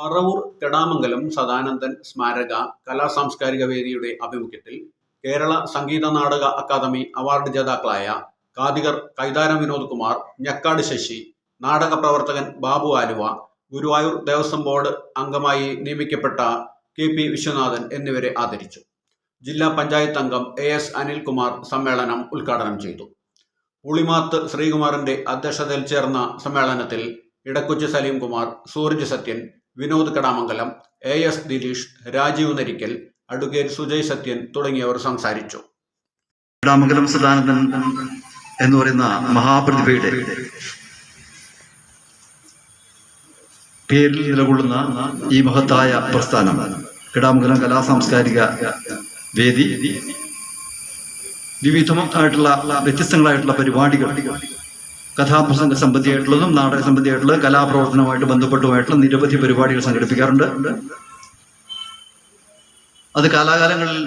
പറവൂർ കെടാമംഗലം സദാനന്ദൻ സ്മാരക കലാസാംസ്കാരിക വേദിയുടെ ആഭിമുഖ്യത്തിൽ കേരള സംഗീത നാടക അക്കാദമി അവാർഡ് ജേതാക്കളായ കാതികർ കൈതാരം വിനോദ് കുമാർ, ഞക്കാട് ശശി, നാടക പ്രവർത്തകൻ ബാബു ആലുവ, ഗുരുവായൂർ ദേവസ്വം ബോർഡ് അംഗമായി നിയമിക്കപ്പെട്ട KP വിശ്വനാഥൻ എന്നിവരെ ആദരിച്ചു. ജില്ലാ പഞ്ചായത്ത് അംഗം AS അനിൽകുമാർ സമ്മേളനം ഉദ്ഘാടനം ചെയ്തു. പുളിമാത്ത് ശ്രീകുമാറിന്റെ അധ്യക്ഷതയിൽ ചേർന്ന സമ്മേളനത്തിൽ ഇടക്കൊച്ചി സലീംകുമാർ, സൂരജ് സത്യൻ, വിനോദ് കെടാമംഗലം, AS ദിലീഷ്, രാജീവ് നരിക്കൽ, അഡ്വക്കേറ്റ് സുജയ് സത്യൻ തുടങ്ങിയവർ സംസാരിച്ചു. കെടാമംഗലം സദാനന്ദൻ എന്ന് പറയുന്ന മഹാപ്രതിഭയുടെ പേരിൽ നിലകൊള്ളുന്ന ഈ മഹത്തായ പ്രസ്ഥാനം കെടാമംഗലം കലാസാംസ്കാരിക വേദി വിവിധമായിട്ടുള്ള വ്യത്യസ്തങ്ങളായിട്ടുള്ള പരിപാടികൾ, കഥാപ്രസംഗ സംബന്ധിയായിട്ടുള്ളതും നാടക സംബന്ധിയായിട്ടുള്ള കലാപ്രവർത്തനവുമായിട്ട് ബന്ധപ്പെട്ടുമായിട്ടുള്ള നിരവധി പരിപാടികൾ സംഘടിപ്പിക്കാറുണ്ട്. അത് കാലാകാലങ്ങളിൽ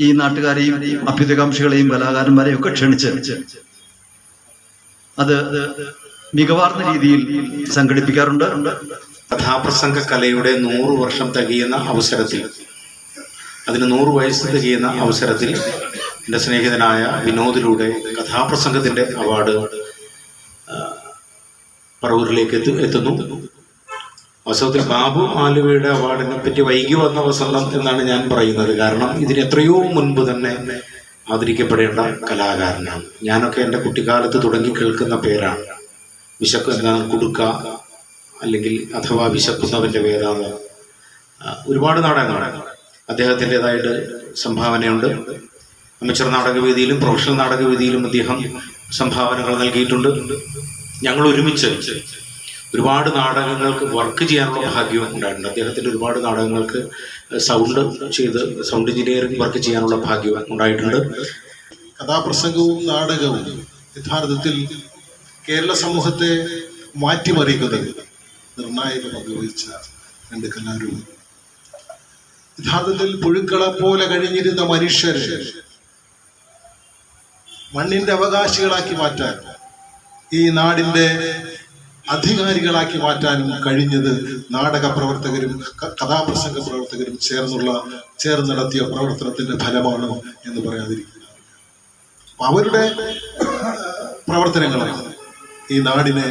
ഈ നാട്ടുകാരെയും അഭ്യുദയകാംക്ഷികളെയും കലാകാരന്മാരെയും ഒക്കെ ക്ഷണിച്ച് അത് മികവാർന്ന രീതിയിൽ സംഘടിപ്പിക്കാറുണ്ട്. കഥാപ്രസംഗ കലയുടെ 100 വർഷം തികയുന്ന അവസരത്തിൽ, അതിന് 100 വയസ്സ് തികയുന്ന അവസരത്തിൽ എൻ്റെ സ്നേഹിതനായ വിനോദിലൂടെ കഥാപ്രസംഗത്തിൻ്റെ അവാർഡ് പറവൂരിലേക്ക് എത്തുന്നു. വാസ്തവത്തിൽ ബാബു ആലുവയുടെ അവാർഡിനെ പറ്റി വൈകി വന്ന വസന്തം എന്നാണ് ഞാൻ പറയുന്നത്. കാരണം ഇതിന് എത്രയോ മുൻപ് തന്നെ ആദരിക്കപ്പെടേണ്ട കലാകാരനാണ്. ഞാനൊക്കെ എൻ്റെ കുട്ടിക്കാലത്ത് തുടങ്ങി കേൾക്കുന്ന പേരാണ്. കുടുക്ക, അല്ലെങ്കിൽ അഥവാ വിശക്കുന്നവൻ്റെ വേദാന്തം, ഒരുപാട് നാടകങ്ങളാണ്. അദ്ദേഹത്തിൻ്റെതായിട്ട് സംഭാവനയുണ്ട്. അമച്ചർ നാടകവേദിയിലും പ്രൊഫഷണൽ നാടകവേദിയിലും അദ്ദേഹം സംഭാവനകൾ നൽകിയിട്ടുണ്ട്. ഞങ്ങൾ ഒരുമിച്ച് ഒരുപാട് നാടകങ്ങൾക്ക് വർക്ക് ചെയ്യാനുള്ള ഭാഗ്യവും ഉണ്ടായിട്ടുണ്ട്. അദ്ദേഹത്തിൻ്റെ ഒരുപാട് നാടകങ്ങൾക്ക് സൗണ്ട് എഞ്ചിനീയറിംഗ് വർക്ക് ചെയ്യാനുള്ള ഭാഗ്യവും ഉണ്ടായിട്ടുണ്ട്. കഥാപ്രസംഗവും നാടകവും യഥാർത്ഥത്തിൽ കേരള സമൂഹത്തെ മാറ്റിമറിക്കുന്നത് നിർണായക പങ്ക് വഹിച്ച 2 കലാരൂപം. യഥാർത്ഥത്തിൽ പുഴുക്കളെ പോലെ കഴിഞ്ഞിരുന്ന മനുഷ്യരെ മണ്ണിന്റെ അവകാശികളാക്കി മാറ്റാൻ, ഈ നാടിന്റെ അധികാരികളാക്കി മാറ്റാനും കഴിഞ്ഞത് നാടക പ്രവർത്തകരും കഥാപ്രസംഗ പ്രവർത്തകരും ചേർന്ന് നടത്തിയ പ്രവർത്തനത്തിന്റെ ഫലമാണ് എന്ന് പറയാതിരിക്കുക. അവരുടെ പ്രവർത്തനങ്ങളാണ് ഈ നാടിനെ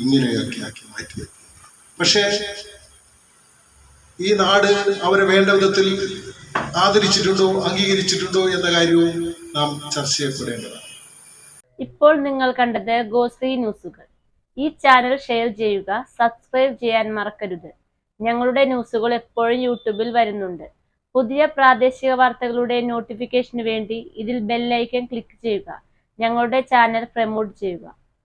ഇങ്ങനെയാക്കി മാറ്റിയത്. പക്ഷേ ഈ നാട് അവരെ വേണ്ട വിധത്തിൽ ആദരിച്ചിട്ടുണ്ടോ, അംഗീകരിച്ചിട്ടുണ്ടോ എന്ന കാര്യവും നാം ചർച്ച ചെയ്യപ്പെടേണ്ടതാണ്. ഇപ്പോൾ നിങ്ങൾ കണ്ടത് ഗോശ്രീ ന്യൂസുകൾ. ഈ ചാനൽ ഷെയർ ചെയ്യുക, സബ്സ്ക്രൈബ് ചെയ്യാൻ മറക്കരുത്. ഞങ്ങളുടെ ന്യൂസുകൾ എപ്പോഴും യൂട്യൂബിൽ വരുന്നുണ്ട്. പുതിയ പ്രാദേശിക വാർത്തകളുടെ നോട്ടിഫിക്കേഷന് വേണ്ടി ഇതിൽ ബെൽ ഐക്കൺ ക്ലിക്ക് ചെയ്യുക. ഞങ്ങളുടെ ചാനൽ പ്രമോട്ട് ചെയ്യുക.